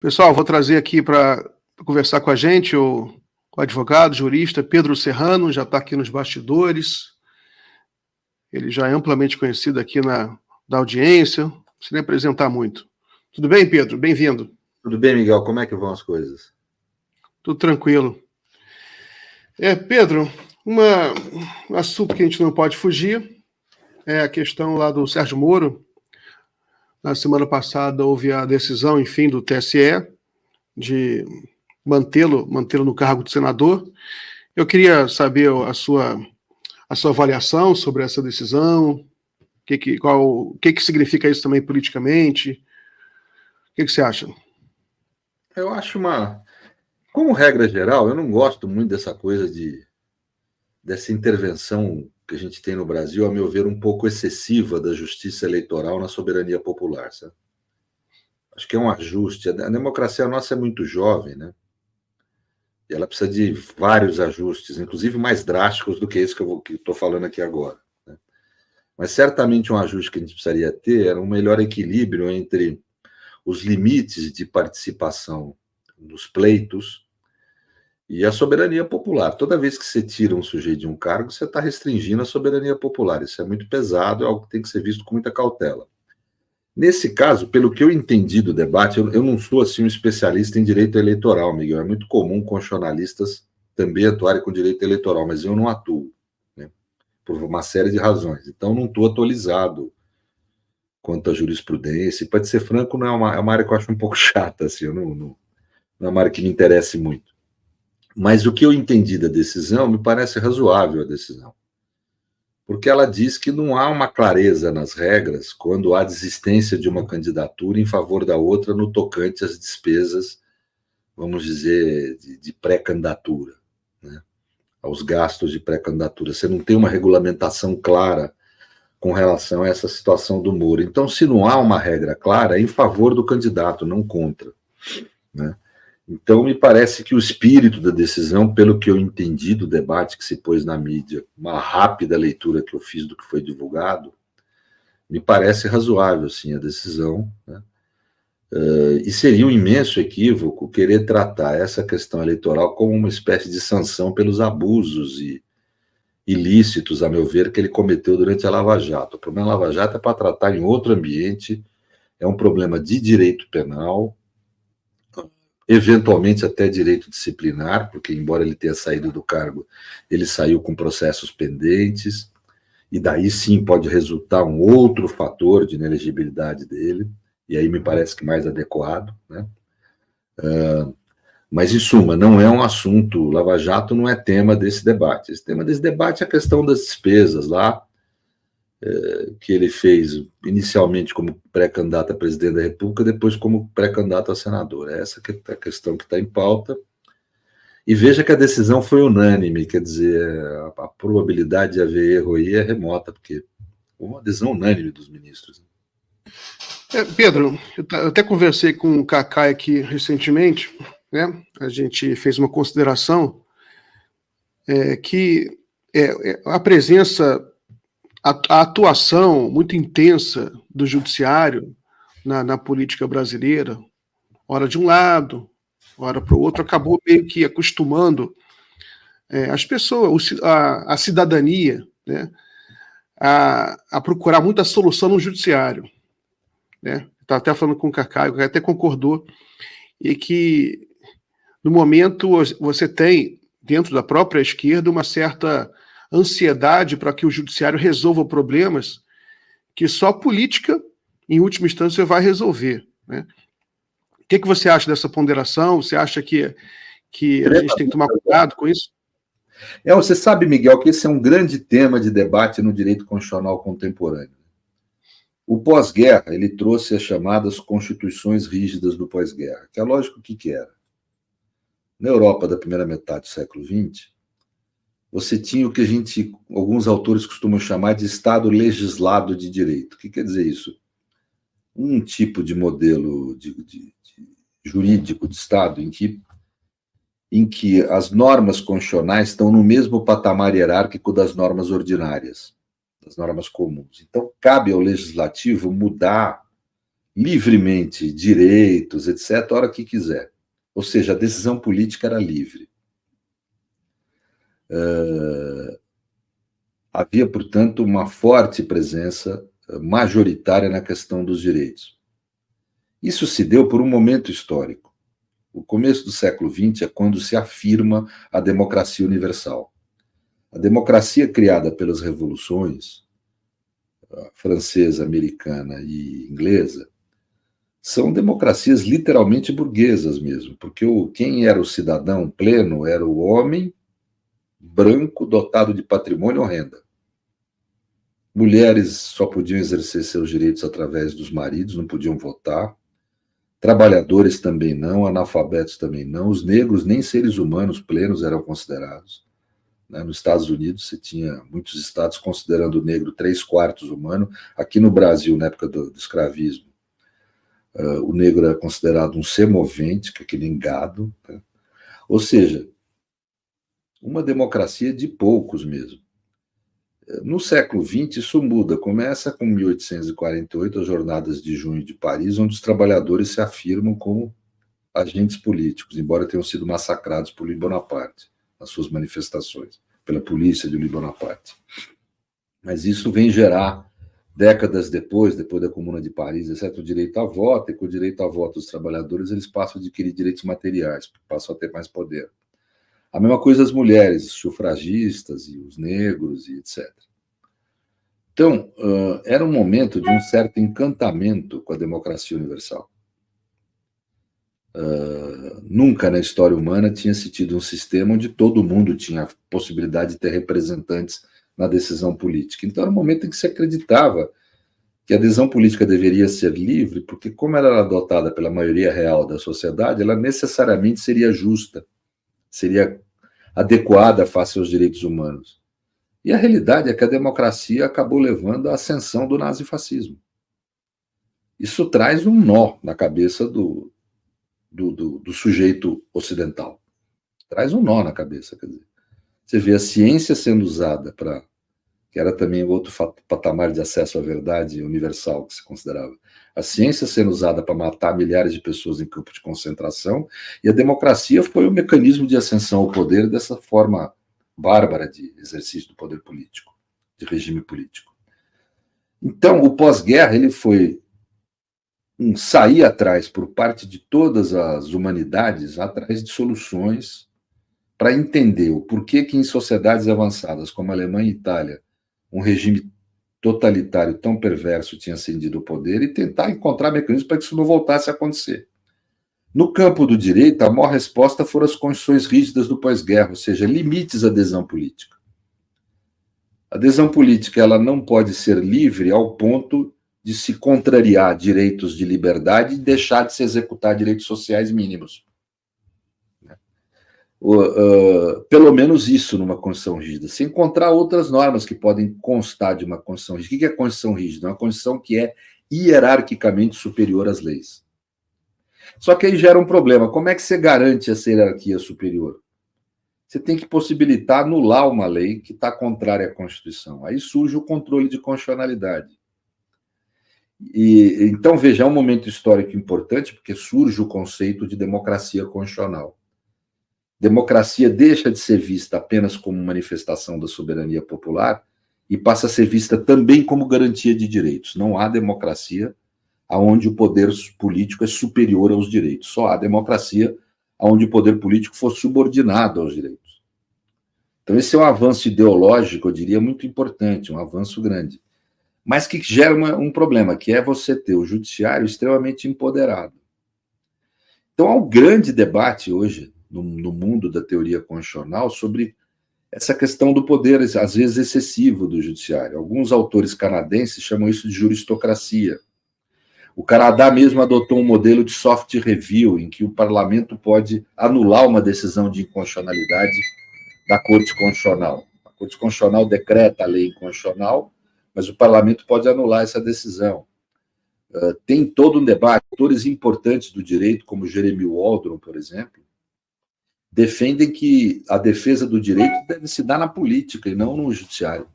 Pessoal, vou trazer aqui para conversar com a gente o advogado, jurista Pedro Serrano, já está aqui nos bastidores. Ele já é amplamente conhecido aqui da audiência, não precisa nem apresentar muito. Tudo bem, Pedro? Bem-vindo. Tudo bem, Miguel? Como é que vão as coisas? Tudo tranquilo. Pedro, um assunto que a gente não pode fugir é a questão lá do Sérgio Moro. Na semana passada houve a decisão, enfim, do TSE de mantê-lo no cargo de senador. Eu queria saber a sua avaliação sobre essa decisão, o que significa isso também politicamente. O que você acha? Eu acho como regra geral, eu não gosto muito dessa coisa dessa intervenção que a gente tem no Brasil, a meu ver, um pouco excessiva da justiça eleitoral na soberania popular, sabe? Acho que é um ajuste. A democracia nossa é muito jovem, né? E ela precisa de vários ajustes, inclusive mais drásticos do que esse que eu estou falando aqui agora, né? Mas certamente um ajuste que a gente precisaria ter era um melhor equilíbrio entre os limites de participação nos pleitos e a soberania popular. Toda vez que você tira um sujeito de um cargo, você está restringindo a soberania popular. Isso é muito pesado, é algo que tem que ser visto com muita cautela. Nesse caso, pelo que eu entendi do debate, eu não sou assim um especialista em direito eleitoral, Miguel. É muito comum constitucionalistas também atuarem com direito eleitoral, mas eu não atuo, né, por uma série de razões. Então, não estou atualizado quanto à jurisprudência. E, para ser franco, não é uma área que eu acho um pouco chata, assim, não é uma área que me interesse muito. Mas o que eu entendi da decisão me parece razoável a decisão, porque ela diz que não há uma clareza nas regras quando há desistência de uma candidatura em favor da outra no tocante às despesas, vamos dizer, de pré-candidatura, né, aos gastos de pré-candidatura. Você não tem uma regulamentação clara com relação a essa situação do Moro. Então, se não há uma regra clara, é em favor do candidato, não contra, né? Então, me parece que o espírito da decisão, pelo que eu entendi do debate que se pôs na mídia, uma rápida leitura que eu fiz do que foi divulgado, me parece razoável, sim, a decisão, né? E seria um imenso equívoco querer tratar essa questão eleitoral como uma espécie de sanção pelos abusos e ilícitos, a meu ver, que ele cometeu durante a Lava Jato. O problema da Lava Jato é para tratar em outro ambiente, é um problema de direito penal, eventualmente até direito disciplinar, porque embora ele tenha saído do cargo, ele saiu com processos pendentes, e daí sim pode resultar um outro fator de inelegibilidade dele, e aí me parece que mais adequado, né? Mas, em suma, não é um assunto, Lava Jato não é tema desse debate. Esse tema desse debate é a questão das despesas lá, que ele fez inicialmente como pré-candidato a presidente da República, depois como pré-candidato a senador. Essa que é a questão que está em pauta. E veja que a decisão foi unânime, quer dizer, a probabilidade de haver erro aí é remota, porque foi uma decisão unânime dos ministros. Pedro, eu até conversei com o Cacá aqui recentemente, né? A gente fez uma consideração que a presença, a atuação muito intensa do judiciário na política brasileira, ora de um lado, ora para o outro, acabou meio que acostumando as pessoas, a cidadania, né, a procurar muita solução no judiciário, né? Estava até falando com o Cacá, o Cacá até concordou, e que no momento você tem, dentro da própria esquerda, uma certa ansiedade para que o judiciário resolva problemas que só a política, em última instância, vai resolver, né? O que você acha dessa ponderação? Você acha que a gente tem que tomar cuidado com isso? Você sabe, Miguel, que esse é um grande tema de debate no direito constitucional contemporâneo. O pós-guerra, ele trouxe as chamadas constituições rígidas do pós-guerra, que é lógico que era. Na Europa da primeira metade do século XX, você tinha o que alguns autores costumam chamar de Estado legislado de direito. O que quer dizer isso? Um tipo de modelo jurídico de Estado em que as normas constitucionais estão no mesmo patamar hierárquico das normas ordinárias, das normas comuns. Então, cabe ao legislativo mudar livremente direitos, etc., a hora que quiser. Ou seja, a decisão política era livre. Havia, portanto, uma forte presença majoritária na questão dos direitos. Isso se deu por um momento histórico. O começo do século XX é quando se afirma a democracia universal. A democracia criada pelas revoluções francesa, americana e inglesa são democracias literalmente burguesas mesmo, porque quem era o cidadão pleno era o homem branco dotado de patrimônio ou renda. Mulheres só podiam exercer seus direitos através dos maridos, não podiam votar. Trabalhadores também não, analfabetos também não. Os negros, nem seres humanos plenos eram considerados. Nos Estados Unidos, você tinha muitos estados considerando o negro 3/4 humano. Aqui no Brasil, na época do escravismo, o negro era considerado um semovente, que é aquele gado. Tá? Ou seja, uma democracia de poucos mesmo. No século XX, isso muda. Começa com 1848, as Jornadas de Junho de Paris, onde os trabalhadores se afirmam como agentes políticos, embora tenham sido massacrados por Louis Bonaparte nas suas manifestações, pela polícia de Louis Bonaparte. Mas isso vem gerar, décadas depois da Comuna de Paris, etc., o direito a voto, e com o direito a voto dos trabalhadores, eles passam a adquirir direitos materiais, passam a ter mais poder. A mesma coisa as mulheres, os sufragistas e os negros e etc. Então, era um momento de um certo encantamento com a democracia universal. Nunca na história humana tinha-se tido um sistema onde todo mundo tinha a possibilidade de ter representantes na decisão política. Então, era um momento em que se acreditava que a decisão política deveria ser livre, porque como ela era adotada pela maioria real da sociedade, ela necessariamente seria justa, seria adequada face aos direitos humanos. E a realidade é que a democracia acabou levando à ascensão do nazifascismo. Isso traz um nó na cabeça do sujeito ocidental. Traz um nó na cabeça. Quer dizer, você vê a ciência sendo usada para... que era também outro patamar de acesso à verdade universal que se considerava. A ciência sendo usada para matar milhares de pessoas em campo de concentração, e a democracia foi o mecanismo de ascensão ao poder dessa forma bárbara de exercício do poder político, de regime político. Então, o pós-guerra ele foi um sair atrás, por parte de todas as humanidades, atrás de soluções para entender o porquê que em sociedades avançadas como a Alemanha e Itália, um regime totalitário tão perverso tinha ascendido ao poder e tentar encontrar mecanismos para que isso não voltasse a acontecer. No campo do direito, a maior resposta foram as condições rígidas do pós-guerra, ou seja, limites à adesão política. A adesão política ela não pode ser livre ao ponto de se contrariar direitos de liberdade e deixar de se executar direitos sociais mínimos. Pelo menos isso numa Constituição rígida. Se encontrar outras normas que podem constar de uma Constituição rígida. O que é Constituição rígida? É uma Constituição que é hierarquicamente superior às leis. Só que aí gera um problema. Como é que você garante essa hierarquia superior? Você tem que possibilitar anular uma lei que está contrária à Constituição. Aí surge o controle de constitucionalidade. Então, veja, é um momento histórico importante, porque surge o conceito de democracia constitucional. Democracia deixa de ser vista apenas como manifestação da soberania popular e passa a ser vista também como garantia de direitos. Não há democracia onde o poder político é superior aos direitos. Só há democracia onde o poder político for subordinado aos direitos. Então, esse é um avanço ideológico, eu diria, muito importante, um avanço grande. Mas que gera um problema, que é você ter o judiciário extremamente empoderado. Então, há um grande debate hoje no mundo da teoria constitucional sobre essa questão do poder, às vezes, excessivo do judiciário. Alguns autores canadenses chamam isso de juristocracia. O Canadá mesmo adotou um modelo de soft review, em que o parlamento pode anular uma decisão de inconstitucionalidade da Corte Constitucional. A Corte Constitucional decreta a lei inconstitucional, mas o parlamento pode anular essa decisão. Tem todo um debate. Autores importantes do direito, como Jeremy Waldron, por exemplo, defendem que a defesa do direito deve se dar na política e não no judiciário.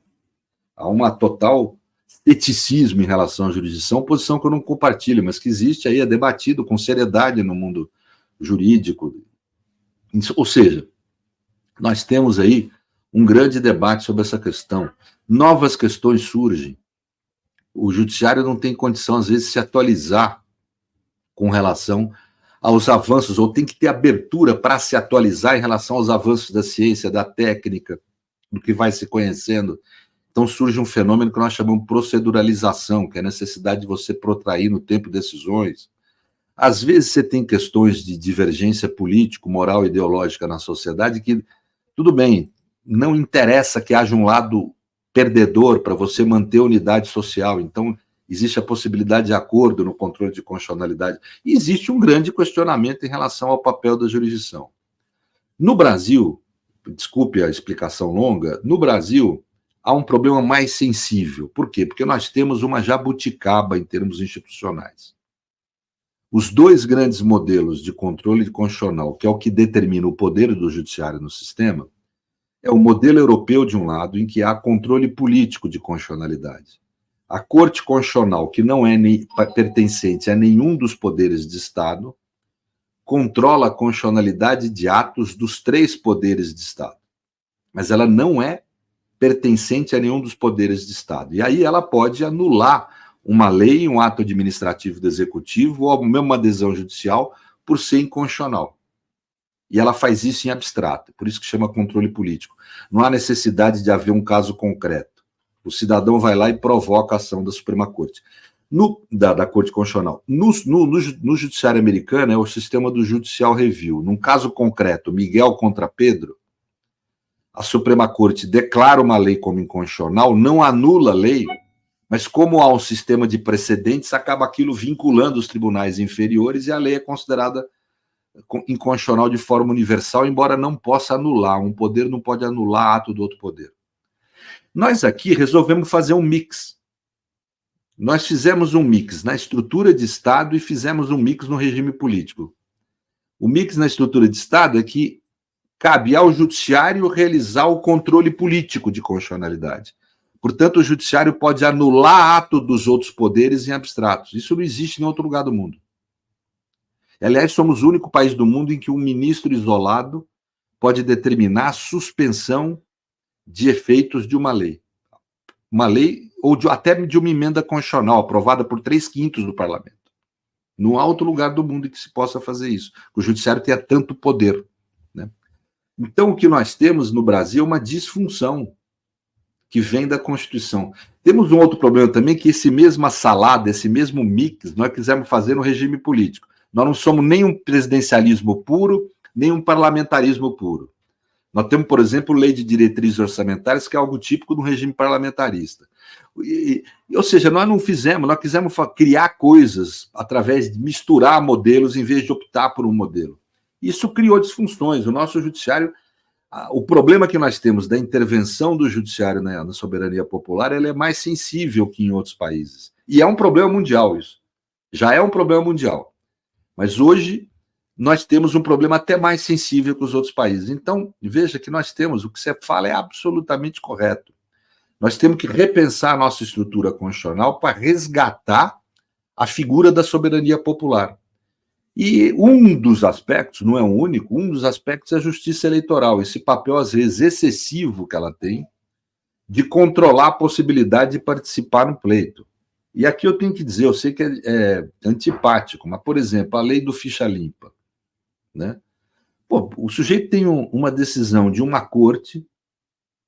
Há uma total ceticismo em relação à jurisdição, posição que eu não compartilho, mas que existe aí, é debatido com seriedade no mundo jurídico. Ou seja, nós temos aí um grande debate sobre essa questão. Novas questões surgem. O judiciário não tem condição, às vezes, de se atualizar com relação aos avanços, ou tem que ter abertura para se atualizar em relação aos avanços da ciência, da técnica, do que vai se conhecendo. Então surge um fenômeno que nós chamamos de proceduralização, que é a necessidade de você protrair no tempo decisões. Às vezes você tem questões de divergência político, moral e ideológica na sociedade que, tudo bem, não interessa que haja um lado perdedor para você manter a unidade social. Então, existe a possibilidade de acordo no controle de constitucionalidade. E existe um grande questionamento em relação ao papel da jurisdição. No Brasil, desculpe a explicação longa, no Brasil há um problema mais sensível. Por quê? Porque nós temos uma jabuticaba em termos institucionais. Os dois grandes modelos de controle constitucional, que é o que determina o poder do judiciário no sistema, é o modelo europeu, de um lado, em que há controle político de constitucionalidade. A Corte Constitucional, que não é pertencente a nenhum dos poderes de Estado, controla a constitucionalidade de atos dos três poderes de Estado. Mas ela não é pertencente a nenhum dos poderes de Estado. E aí ela pode anular uma lei, um ato administrativo do Executivo, ou mesmo uma decisão judicial, por ser inconstitucional. E ela faz isso em abstrato, por isso que chama controle político. Não há necessidade de haver um caso concreto. O cidadão vai lá e provoca a ação da Suprema Corte. Da Corte Constitucional. No judiciário americano é o sistema do Judicial Review. Num caso concreto, Miguel contra Pedro, a Suprema Corte declara uma lei como inconstitucional, não anula a lei, mas como há um sistema de precedentes, acaba aquilo vinculando os tribunais inferiores e a lei é considerada inconstitucional de forma universal, embora não possa anular. Um poder não pode anular ato do outro poder. Nós aqui resolvemos fazer um mix. Nós fizemos um mix na estrutura de Estado e fizemos um mix no regime político. O mix na estrutura de Estado é que cabe ao judiciário realizar o controle político de constitucionalidade. Portanto, o judiciário pode anular ato dos outros poderes em abstratos. Isso não existe em outro lugar do mundo. Aliás, somos o único país do mundo em que um ministro isolado pode determinar a suspensão de efeitos de uma lei. Uma lei, ou até de uma emenda constitucional, aprovada por 3/5 do parlamento. Não há outro lugar do mundo em que se possa fazer isso. O judiciário tenha tanto poder. Né? Então, o que nós temos no Brasil é uma disfunção que vem da Constituição. Temos um outro problema também, que esse mesma salada, esse mesmo mix, nós quisemos fazer no regime político. Nós não somos nem um presidencialismo puro, nem um parlamentarismo puro. Nós temos, por exemplo, lei de diretrizes orçamentárias, que é algo típico do regime parlamentarista. Ou seja, nós não fizemos, nós quisemos criar coisas através de misturar modelos em vez de optar por um modelo. Isso criou disfunções. O nosso judiciário, o problema que nós temos da intervenção do judiciário na soberania popular, ela é mais sensível que em outros países. E é um problema mundial isso. Já é um problema mundial. Mas hoje nós temos um problema até mais sensível que os outros países. Então, veja que nós temos, o que você fala é absolutamente correto. Nós temos que repensar a nossa estrutura constitucional para resgatar a figura da soberania popular. E um dos aspectos, não é o único, um dos aspectos é a justiça eleitoral, esse papel, às vezes, excessivo que ela tem de controlar a possibilidade de participar no pleito. E aqui eu tenho que dizer, eu sei que é antipático, mas, por exemplo, a lei do ficha limpa. Né? Pô, o sujeito tem uma decisão de uma corte,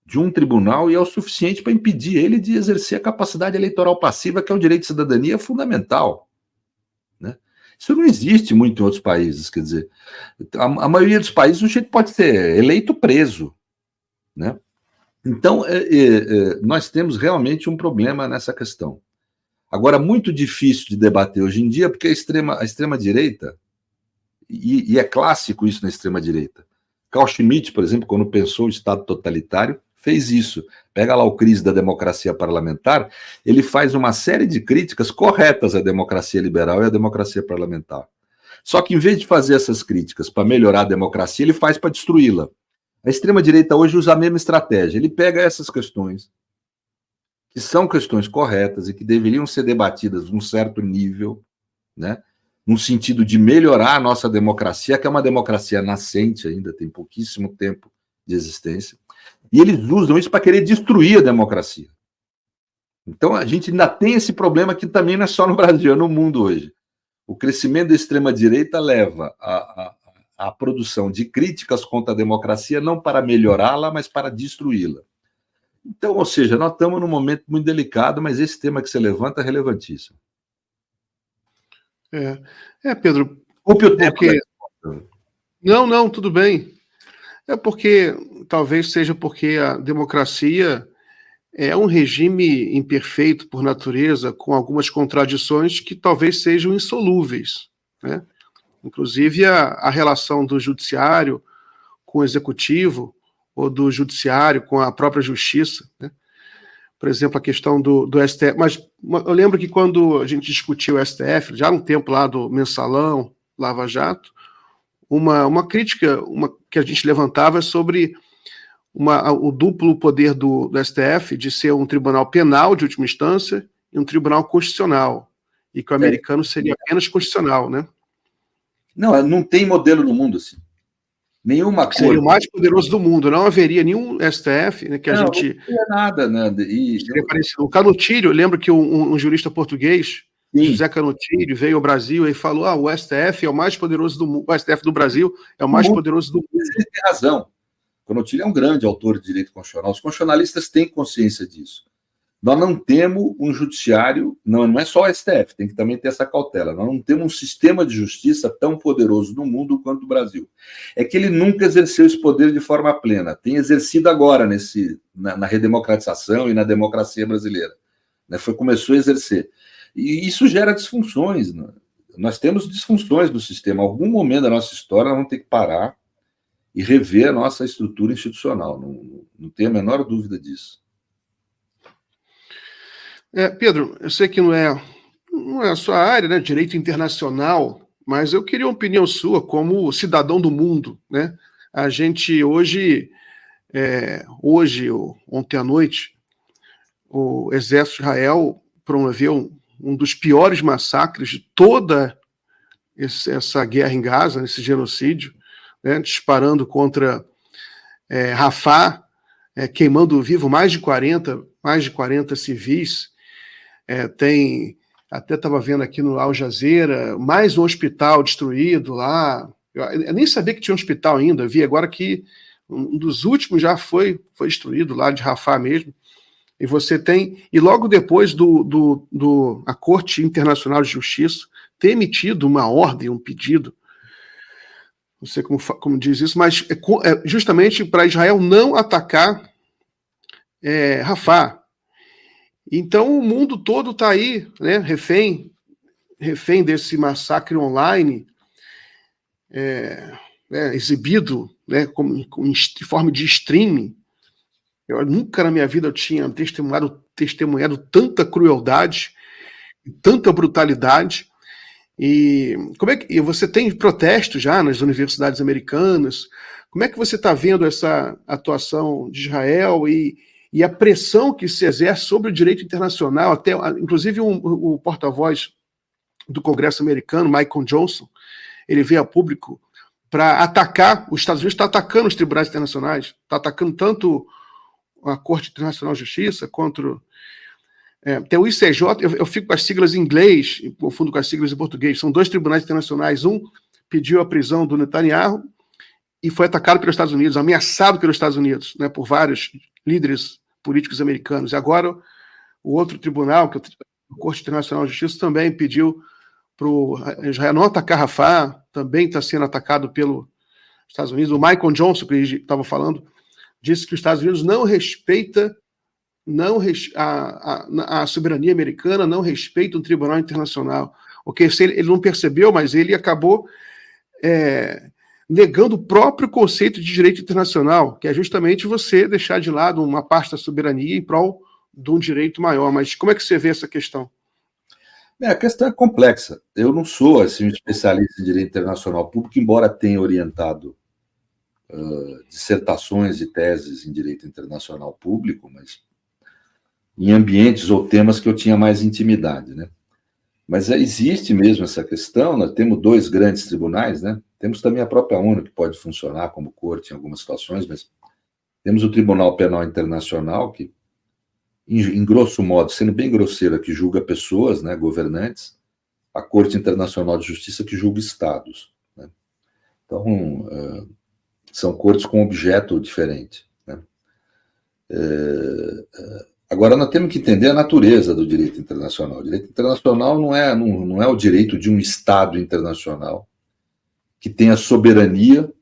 de um tribunal, e é o suficiente para impedir ele de exercer a capacidade eleitoral passiva, que é um direito de cidadania fundamental. Né? Isso não existe muito em outros países, quer dizer, a maioria dos países o sujeito pode ser eleito preso. Né? Então, nós temos realmente um problema nessa questão. Agora, muito difícil de debater hoje em dia, porque a extrema-direita, e é clássico isso na extrema-direita. Carl Schmitt, por exemplo, quando pensou o Estado totalitário, fez isso. Pega lá o Crise da Democracia Parlamentar, ele faz uma série de críticas corretas à democracia liberal e à democracia parlamentar. Só que, em vez de fazer essas críticas para melhorar a democracia, ele faz para destruí-la. A extrema-direita hoje usa a mesma estratégia. Ele pega essas questões, que são questões corretas e que deveriam ser debatidas num certo nível, né, no sentido de melhorar a nossa democracia, que é uma democracia nascente ainda, tem pouquíssimo tempo de existência, e eles usam isso para querer destruir a democracia. Então, a gente ainda tem esse problema que também não é só no Brasil, é no mundo hoje. O crescimento da extrema-direita leva à produção de críticas contra a democracia, não para melhorá-la, mas para destruí-la. Então, ou seja, nós estamos num momento muito delicado, mas esse tema que você levanta é relevantíssimo. Pedro. Poupe o tempo. Porque... Não, tudo bem. É porque, talvez seja porque a democracia é um regime imperfeito por natureza, com algumas contradições que talvez sejam insolúveis, né? Inclusive a relação do judiciário com o executivo, ou do judiciário com a própria justiça, né? Por exemplo, a questão do STF. Mas eu lembro que quando a gente discutiu o STF, já há um tempo lá do Mensalão, Lava Jato, uma crítica que a gente levantava sobre o duplo poder do STF de ser um tribunal penal de última instância e um tribunal constitucional, e que o americano seria apenas constitucional, né? Não tem modelo no mundo assim. Nenhuma coisa. Seria o mais poderoso do mundo. Não haveria nenhum STF, né, que não gente... Não teria nada, né? Seria parecido. O Canutilho, lembro que um jurista português, sim, José Canutilho, veio ao Brasil e falou: o STF é o mais poderoso do mundo. O STF do Brasil é o mais poderoso do mundo. Ele tem razão. Canutilho é um grande autor de direito constitucional. Os constitucionalistas têm consciência disso. Nós não temos um judiciário, não é só o STF, tem que também ter essa cautela. Nós não temos um sistema de justiça tão poderoso no mundo quanto o Brasil. É que ele nunca exerceu esse poder de forma plena. Tem exercido agora na redemocratização e na democracia brasileira. Né? Começou a exercer. E isso gera disfunções. Né? Nós temos disfunções no sistema. Em algum momento da nossa história, nós vamos ter que parar e rever a nossa estrutura institucional. Não tenho a menor dúvida disso. Pedro, eu sei que não é a sua área, né, direito internacional, mas eu queria uma opinião sua como cidadão do mundo, né? A gente hoje, ontem à noite, o exército de Israel promoveu um dos piores massacres de toda essa guerra em Gaza, esse genocídio, né, disparando contra Rafah, queimando vivo mais de 40 civis. Até estava vendo aqui no Al Jazeera, mais um hospital destruído lá. Eu nem sabia que tinha um hospital ainda, eu vi agora que um dos últimos já foi destruído lá de Rafah mesmo. E você tem, e logo depois a Corte Internacional de Justiça ter emitido uma ordem, um pedido, não sei como diz isso, mas justamente para Israel não atacar Rafah. Então o mundo todo está aí, né, refém desse massacre online, exibido, né, em forma de streaming. Eu nunca na minha vida eu tinha testemunhado tanta crueldade, tanta brutalidade. E e você tem protestos já nas universidades americanas? Como é que você está vendo essa atuação de Israel e a pressão que se exerce sobre o direito internacional? Até, inclusive, o porta-voz do Congresso americano, Michael Johnson, ele veio a público para atacar, os Estados Unidos está atacando os tribunais internacionais, está atacando tanto a Corte Internacional de Justiça quanto... tem o ICJ, eu fico com as siglas em inglês, e confundo com as siglas em português, são dois tribunais internacionais, um pediu a prisão do Netanyahu e foi atacado pelos Estados Unidos, ameaçado pelos Estados Unidos, né, por vários líderes políticos americanos. E agora o outro tribunal, que é a Corte Internacional de Justiça, também pediu para Israel não atacar Rafah, também está sendo atacado pelos Estados Unidos. O Michael Johnson, que a gente estava falando, disse que os Estados Unidos não respeita a soberania americana, não respeita um tribunal internacional. Ok, ele não percebeu, mas ele acabou negando o próprio conceito de direito internacional, que é justamente você deixar de lado uma parte da soberania em prol de um direito maior. Mas como é que você vê essa questão? A questão é complexa. Eu não sou assim, um especialista em direito internacional público, embora tenha orientado dissertações e teses em direito internacional público, mas em ambientes ou temas que eu tinha mais intimidade, né? Mas existe mesmo essa questão, nós temos 2 grandes tribunais, né? Temos também a própria ONU, que pode funcionar como corte em algumas situações, mas temos o Tribunal Penal Internacional, que, em grosso modo, sendo bem grosseira, que julga pessoas, né, governantes, a Corte Internacional de Justiça, que julga estados, né? Então, são cortes com objeto diferente, né? Agora, nós temos que entender a natureza do direito internacional. O direito internacional não é o direito de um Estado internacional que tenha soberania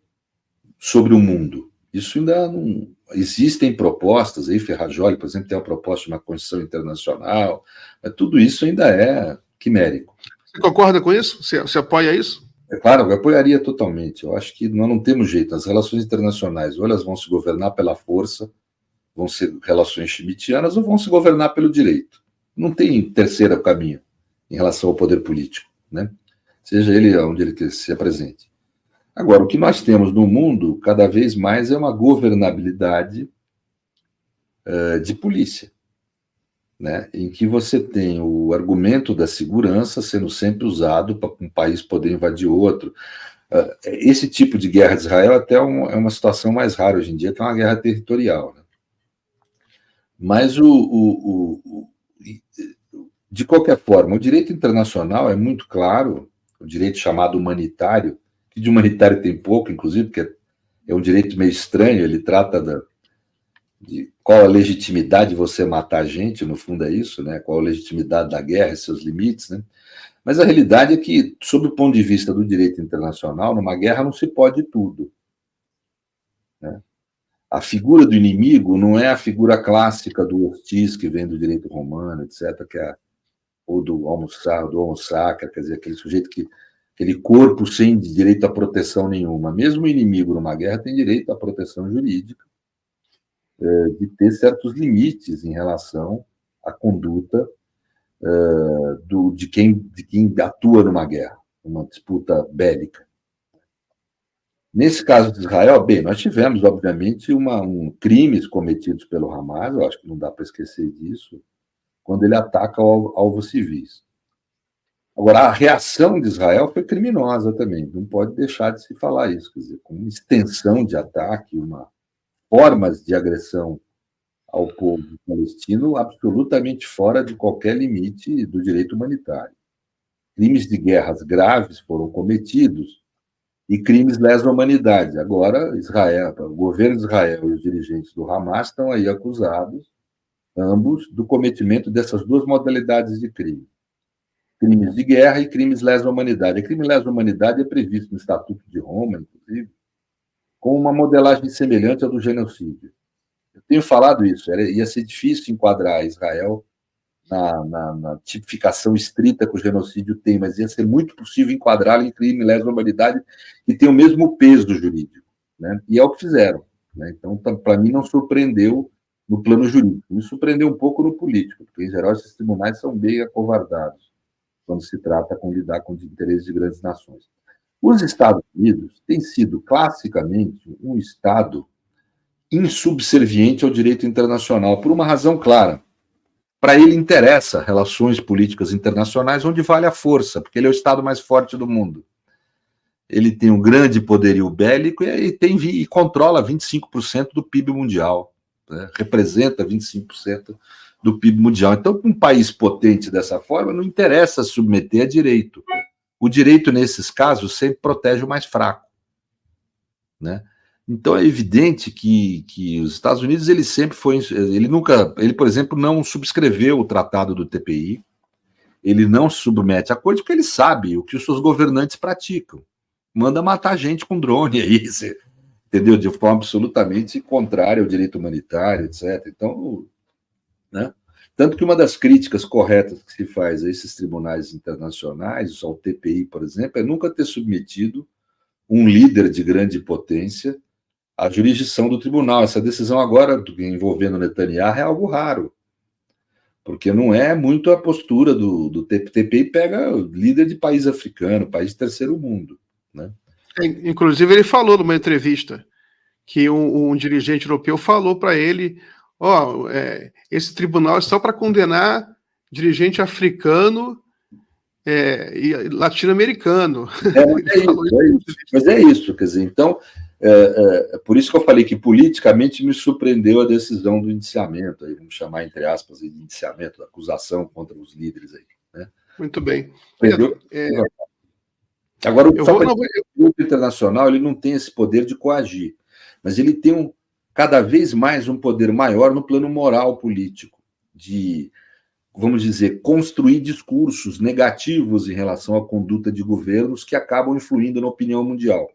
sobre o mundo. Isso ainda não... Existem propostas, aí Ferrajoli, por exemplo, tem a proposta de uma Constituição Internacional, mas tudo isso ainda é quimérico. Você concorda com isso? Você apoia isso? É claro, eu apoiaria totalmente. Eu acho que nós não temos jeito. As relações internacionais, ou elas vão se governar pela força, vão ser relações schmittianas, ou vão se governar pelo direito. Não tem terceiro caminho em relação ao poder político, né? Seja ele onde ele se apresente. Agora, o que nós temos no mundo, cada vez mais, é uma governabilidade de polícia, né? Em que você tem o argumento da segurança sendo sempre usado para um país poder invadir outro. Esse tipo de guerra de Israel até é uma situação mais rara hoje em dia, que é uma guerra territorial, né? Mas, de qualquer forma, o direito internacional é muito claro, o direito chamado humanitário, que de humanitário tem pouco, inclusive, porque é um direito meio estranho, ele trata de qual a legitimidade de você matar gente, no fundo é isso, né? Qual a legitimidade da guerra e seus limites, né? Mas a realidade é que, sob o ponto de vista do direito internacional, numa guerra não se pode tudo, né? A figura do inimigo não é a figura clássica do hostis, que vem do direito romano, etc., ou do homo sacra, quer dizer, aquele sujeito aquele corpo sem direito à proteção nenhuma. Mesmo o inimigo numa guerra tem direito à proteção jurídica, de ter certos limites em relação à conduta de quem atua numa guerra, numa disputa bélica. Nesse caso de Israel, bem, nós tivemos, obviamente, crimes cometidos pelo Hamas, eu acho que não dá para esquecer disso, quando ele ataca alvos civis. Agora, a reação de Israel foi criminosa também, não pode deixar de se falar isso, quer dizer, com uma extensão de ataque, formas de agressão ao povo palestino absolutamente fora de qualquer limite do direito humanitário. Crimes de guerras graves foram cometidos e crimes lesa humanidade. Agora, Israel, o governo de Israel e os dirigentes do Hamas estão aí acusados, ambos, do cometimento dessas 2 modalidades de crime. Crimes de guerra e crimes lesa humanidade. O crime lesa humanidade é previsto no Estatuto de Roma, inclusive, com uma modelagem semelhante à do genocídio. Eu tenho falado isso, ia ser difícil enquadrar Israel na tipificação estrita que o genocídio tem, mas ia ser muito possível enquadrá-lo em crime lesa humanidade que tem o mesmo peso jurídico, né? E é o que fizeram, né? Então, para mim, não surpreendeu no plano jurídico, me surpreendeu um pouco no político, porque, em geral, esses tribunais são bem acovardados quando se trata de lidar com os interesses de grandes nações. Os Estados Unidos têm sido, classicamente, um Estado insubserviente ao direito internacional, por uma razão clara. Para ele interessa relações políticas internacionais onde vale a força, porque ele é o Estado mais forte do mundo. Ele tem um grande poderio bélico e controla 25% do PIB mundial, né? Representa 25% do PIB mundial. Então, um país potente dessa forma não interessa submeter a direito. O direito, nesses casos, sempre protege o mais fraco, né? Então é evidente que os Estados Unidos ele, por exemplo, não subscreveu o tratado do TPI, ele não submete a corte porque ele sabe o que os seus governantes praticam. Manda matar gente com drone aí, entendeu? De forma absolutamente contrária ao direito humanitário, etc. Então, né? Tanto que uma das críticas corretas que se faz a esses tribunais internacionais, ao TPI, por exemplo, é nunca ter submetido um líder de grande potência à jurisdição do tribunal. Essa decisão agora, envolvendo Netanyahu, é algo raro, porque não é muito a postura do TPI, pega líder de país africano, país de terceiro mundo, né? Inclusive, ele falou numa entrevista que um dirigente europeu falou para ele esse tribunal é só para condenar dirigente africano e latino-americano. Mas é isso, quer dizer, então, por isso que eu falei que politicamente me surpreendeu a decisão do indiciamento, aí, vamos chamar, entre aspas, de indiciamento, da acusação contra os líderes aí. Né? Muito bem. Pedro, agora, o internacional ele não tem esse poder de coagir, mas ele tem cada vez mais um poder maior no plano moral político, de, vamos dizer, construir discursos negativos em relação à conduta de governos que acabam influindo na opinião mundial.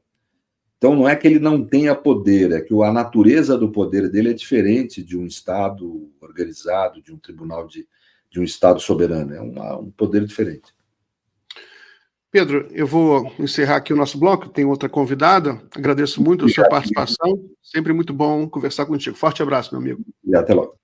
Então, não é que ele não tenha poder, é que a natureza do poder dele é diferente de um Estado organizado, de um tribunal de um Estado soberano. É um poder diferente. Pedro, eu vou encerrar aqui o nosso bloco, tem outra convidada. Agradeço muito a sua participação. Sempre muito bom conversar contigo. Forte abraço, meu amigo. E até logo.